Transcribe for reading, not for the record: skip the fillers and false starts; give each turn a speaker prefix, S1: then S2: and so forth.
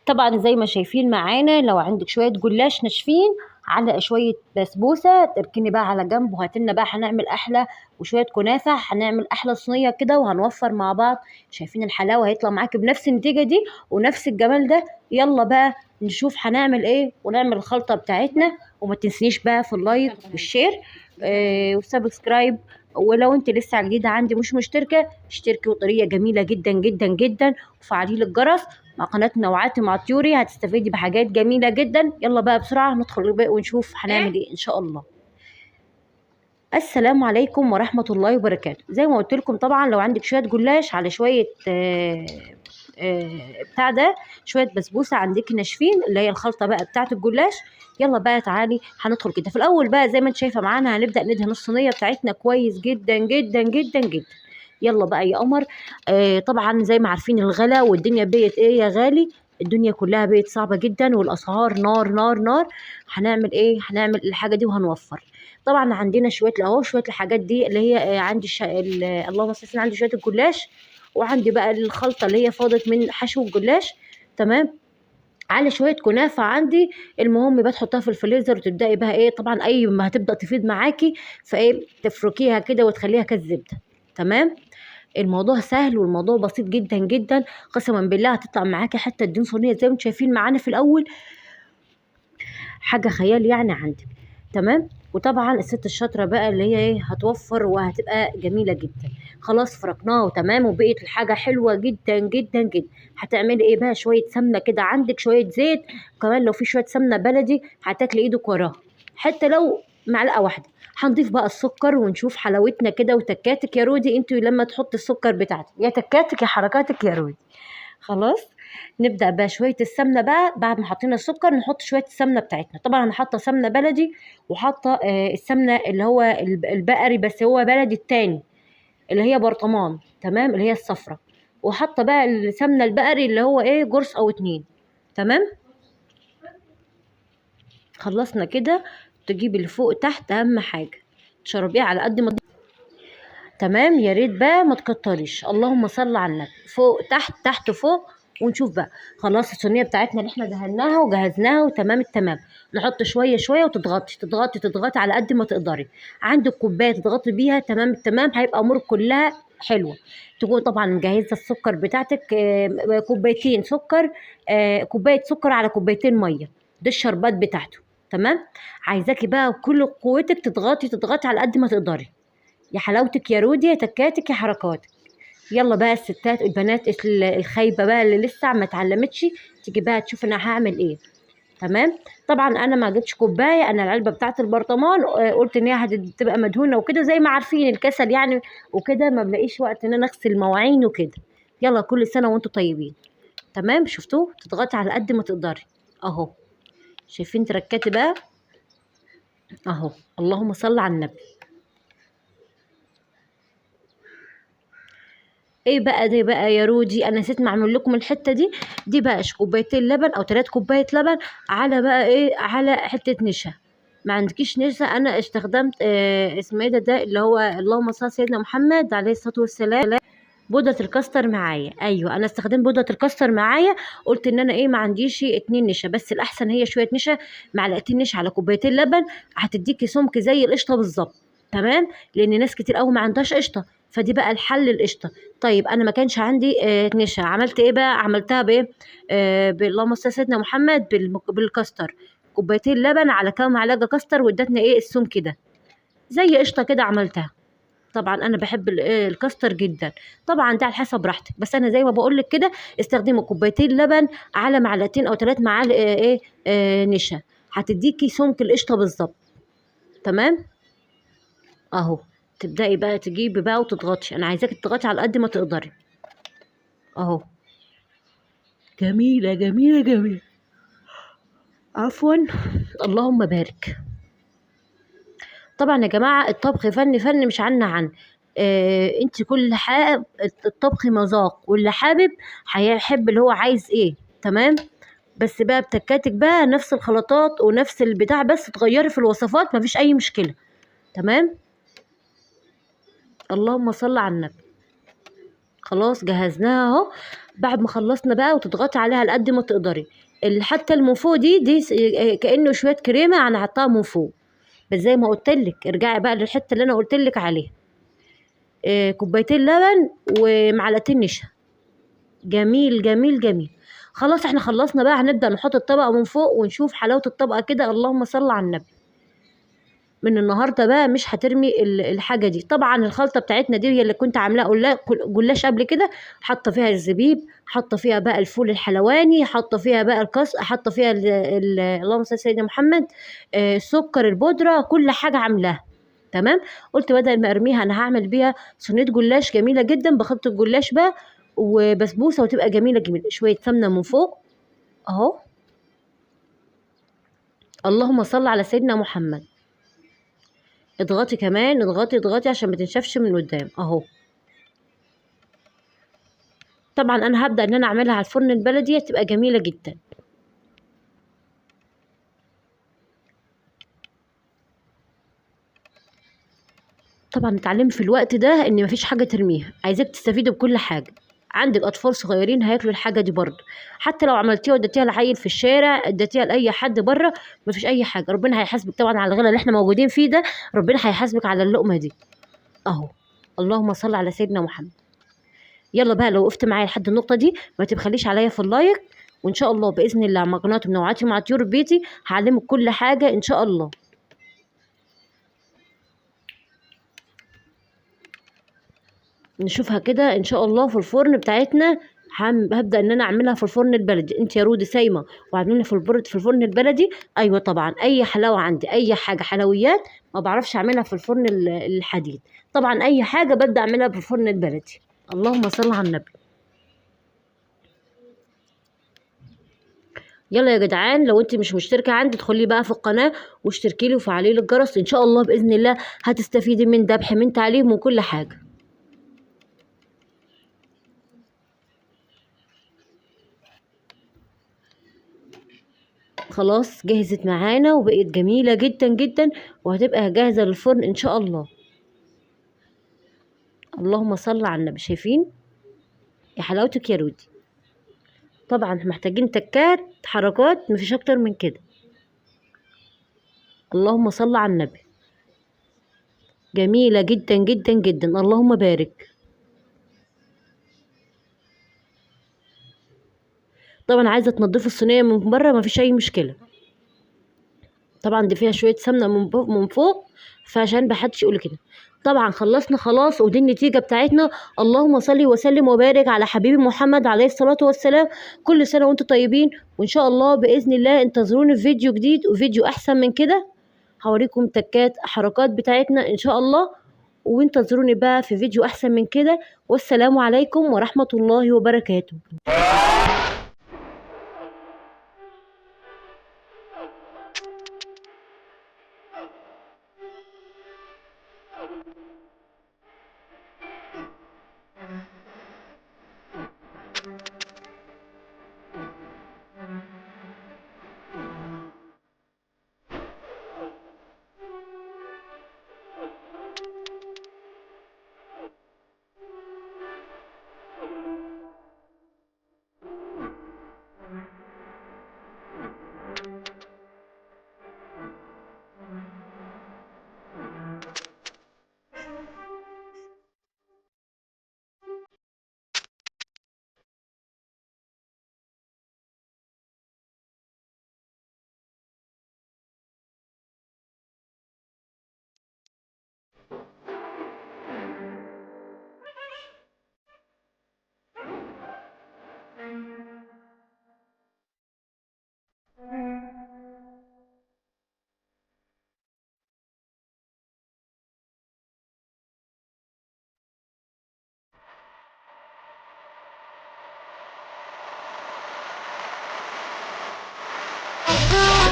S1: طبعا زي ما شايفين معانا، لو عندك شويه جلاش ناشفين على شويه بسبوسه تركني بقى على جنب، وهاتلنا بقى هنعمل احلى، وشويه كنافه هنعمل احلى صينيه كده وهنوفر مع بعض. شايفين الحلاوه هيطلع معاكي بنفس النتيجه دي ونفس الجمال ده. يلا بقى نشوف هنعمل ايه ونعمل الخلطه بتاعتنا. وما تنسيش بقى في اللايك والشير والسبسكرايب. ولو انت لسه جديده عندي مش مشتركه، اشتركي، وطريقه جميله جدا جدا جدا، وفعلي لي الجرس مع قناه نوعاتي مع طيوري، هتستفيدي بحاجات جميله جدا. يلا بقى بسرعه ندخل بقى ونشوف هنعمل ايه ان شاء الله. السلام عليكم ورحمه الله وبركاته. زي ما قلت لكم، طبعا لو عندك شويه جلاش على شويه بتاع ده، شويه بسبوسه عندك ناشفين، اللي هي الخلطه بقى بتاعه الجلاش. يلا بقى تعالي هندخل كده. في الاول بقى زي ما انت شايفه معانا، هنبدا ندهن الصينيه بتاعتنا كويس جدا جدا جدا جدا. يلا بقى يا قمر. طبعا زي ما عارفين الغلا والدنيا بقت ايه يا غالي، الدنيا كلها بقت صعبه جدا والاسعار نار نار نار. هنعمل ايه؟ هنعمل الحاجه دي وهنوفر. طبعا عندنا شويه اهو، شويه الحاجات دي اللي هي عندي اللهم صل وسلم، عندي شويه الجلاش، وعندي بقى الخلطه اللي هي فاضت من حشو الجلاش. تمام. على شويه كنافه عندي. المهم بقى تحطها في الفريزر وتبداي بقى ايه، طبعا اي ما هتبدا تفيض معاكي فايه تفركيها كده وتخليها كالزبده. تمام. الموضوع سهل والموضوع بسيط جدا جدا. قسما بالله هتطلع معاكي حتى الدين صينيه زي ما انتم شايفين معانا في الاول، حاجه خيال يعني عندك. تمام. وطبعا الست الشاطره بقى اللي هي ايه هتوفر وهتبقى جميله جدا. خلاص فرقناها وتمام، وبقت الحاجه حلوه جدا جدا جدا. هتعملي ايه بقى؟ شويه سمنه كده عندك، شويه زيت كمان، لو في شويه سمنه بلدي هتاكلي ايدك وراها، حتى لو معلقه واحده. هنضيف بقى السكر ونشوف حلاوتنا كده. وتكاتك يا رودي، انتوا لما تحطي السكر بتاعتك يا تكاتك يا حركاتك يا رودي. خلاص. نبدأ بقى شوية السمنة بقى، بعد ما حطينا السكر نحط شوية السمنة بتاعتنا. طبعا أنا حاطة سمنة بلدي، وحاطة السمنة اللي هو البقري، بس هو بلدي التاني اللي هي برطمان. تمام، اللي هي الصفرة. وحاطة بقى السمنة البقري اللي هو ايه جرس أو اتنين. تمام. خلصنا كده. تجيبي اللي فوق تحت، أهم حاجة تشربيها على قد ما. تمام. يا ريت بقى ما تكتريش، اللهم صل على النبي، فوق تحت تحت فوق. ونشوف بقى. خلاص الصينيه بتاعتنا اللي احنا دهناها وجهزناها وتمام التمام. نحط شويه شويه وتضغطي تضغطي تضغطي على قد ما تقدري. عندك كوبايه تضغطي بيها تمام التمام، هيبقى امور كلها حلوه. تكون طبعا مجهزه السكر بتاعتك، كوبايتين سكر، كوبايه سكر على كوبايتين ميه. دي الشربات بتاعته. تمام. عايزاكي بقى بكل قوتك تضغطي تضغطي على قد ما تقدري. يا حلاوتك يا رودي، يا تكاتك يا حركاتك. يلا بقى الستات البنات الخايبه بقى اللي لسه ما اتعلمتش، تيجي بقى تشوف انا هعمل ايه. تمام. طبعا انا ما جبتش كوبايه، انا العلبه بتاعه البرطمان، قلت ان هي هتبقى مدهونه وكده، زي ما عارفين الكسل يعني وكده، ما بلاقيش وقت ان انا اغسل مواعين وكده. يلا كل سنه وانتم طيبين. تمام. شفتوه؟ تضغطي على قد ما تقدري اهو. شايفين تركاتي بقى اهو، اللهم صل على النبي. ايه بقى ده بقى يا رودي، انا نسيت ما اعمل لكم الحته دي. دي بقى كوبايتين لبن او 3 كوبايه لبن، على بقى ايه، على حته نشا. ما عندكيش نشا، انا استخدمت اسمه ايه ده اللي هو اللهم صل على سيدنا محمد عليه الصلاه والسلام، بودرة الكاستر معايا. ايوه انا استخدمت بودرة الكاستر معايا. قلت ان انا ايه ما عنديش 2 نشا، بس الاحسن هي شويه نشا، معلقتين نشا على كوبايتين لبن، هتديكي سمك زي القشطه بالظبط. تمام. لان ناس كتير قوي ما عندهاش قشطه، فدي بقى الحل القشطه. طيب انا ما كانش عندي نشا، عملت ايه بقى؟ عملتها بايه؟ اللهم صل على سيدنا محمد بالكاستر. كوبايتين لبن على كام معلقه كاستر، وادتني ايه السمك ده زي قشطه كده عملتها. طبعا انا بحب الكاستر جدا. طبعا ده على حسب راحتك، بس انا زي ما بقول لك كده، استخدمي كوبايتين لبن على معلقتين او 3 معالق ايه نشا، هتديكي سمك القشطه بالظبط. تمام. اهو. تبداي بقى تجيبي بقى وتضغطي، انا عايزاكي تضغطي على قد ما تقدري اهو. جميله جميله جميله. عفوا. اللهم بارك. طبعا يا جماعه الطبخ فن، فن مش عنا عن. انت كل حاجه، الطبخ مذاق، واللي حابب هيحب اللي هو عايز ايه. تمام. بس بقى بتكاتك بقى نفس الخلطات ونفس البتاع، بس تغيري في الوصفات مفيش اي مشكله. تمام. اللهم صل على النبي. خلاص جهزناها اهو. بعد ما خلصنا بقى وتضغطي عليها على قد ما تقدري. حتى اللي من فوق دي كأنه شويه كريمه انا حطاها من فوق، بس زي ما قلت لك ارجعي بقى للحته اللي انا قلت لك عليها. كوبايتين لبن ومعلقتين نشا. جميل جميل جميل. خلاص احنا خلصنا بقى، هنبدأ نحط الطبقة من فوق ونشوف حلاوة الطبقة كده. اللهم صل على النبي. من النهارده بقى مش هترمي الحاجة دي. طبعا الخلطة بتاعتنا دي هي اللي كنت عاملاها جلاش قبل كده، حاطة فيها الزبيب، حاطة فيها بقى الفول الحلواني، حاطة فيها بقى حاطة فيها اللهم صل على سيدنا محمد، السكر، البودرة، كل حاجة عاملاها. تمام. قلت بدل ما ارميها انا هعمل بيها صينيه جلاش جميله جدا بخلطه الجلاش بقى وبسبوسه، وتبقى جميله جميله. شويه سمنه من فوق اهو. اللهم صل على سيدنا محمد. اضغطي كمان، اضغطي اضغطي عشان ما تنشفش من قدام اهو. طبعا انا هبدا ان انا اعملها على الفرن البلدي، تبقى جميله جدا. طبعا اتعلمت في الوقت ده ان مفيش حاجه ترميها، عايزاك تستفيدي بكل حاجه. عندك اطفال صغيرين هياكلوا الحاجه دي برضه، حتى لو عملتيها واديتيها لعيل في الشارع، اديتيها لاي حد بره، مفيش اي حاجه. ربنا هيحاسبك طبعا على الغلا اللي احنا موجودين فيه ده، ربنا هيحاسبك على اللقمه دي اهو. اللهم صل على سيدنا محمد. يلا بقى لو وقفت معايا لحد النقطه دي ما تبخليش عليا في اللايك، وان شاء الله باذن الله مع قناه منوعاتي مع طيور بيتي هعلمك كل حاجه ان شاء الله. نشوفها كده ان شاء الله في الفرن بتاعتنا. هبدا ان انا اعملها في الفرن البلدي. انت يا رودي سايمه وعاملينها في الفرن البلدي؟ ايوه طبعا. اي حلاوه عندي، اي حاجه حلويات ما بعرفش اعملها في الفرن الحديد. طبعا اي حاجه ببدا اعملها في الفرن البلدي. اللهم صل على النبي. يلا يا جدعان، لو انت مش مشتركه عندي ادخلي بقى في القناه واشتركي لي وفعلي لي الجرس، ان شاء الله باذن الله هتستفيدي من ذبح، من تعليم، من كل حاجه. خلاص جهزت معانا وبقت جميلة جدا جدا، وهتبقى جاهزة للفرن ان شاء الله. اللهم صل على النبي. شايفين يا حلاوتك يا رودي؟ طبعا محتاجين تكات حركات، مفيش اكتر من كده. اللهم صل على النبي. جميلة جدا جدا جدا. اللهم بارك. طبعا عايزة تنضفي الصينية من بره مفيش اي مشكلة. طبعا دي فيها شويه سمنه من فوق، فعشان محدش يقول كده. طبعا خلصنا خلاص ودي النتيجه بتاعتنا. اللهم صل وسلم وبارك على حبيبي محمد عليه الصلاه والسلام. كل سنه وانتم طيبين، وان شاء الله باذن الله انتظروني في فيديو جديد وفيديو احسن من كده. هوريكم تكات حركات بتاعتنا ان شاء الله، وانتظروني بقى في فيديو احسن من كده. والسلام عليكم ورحمه الله وبركاته.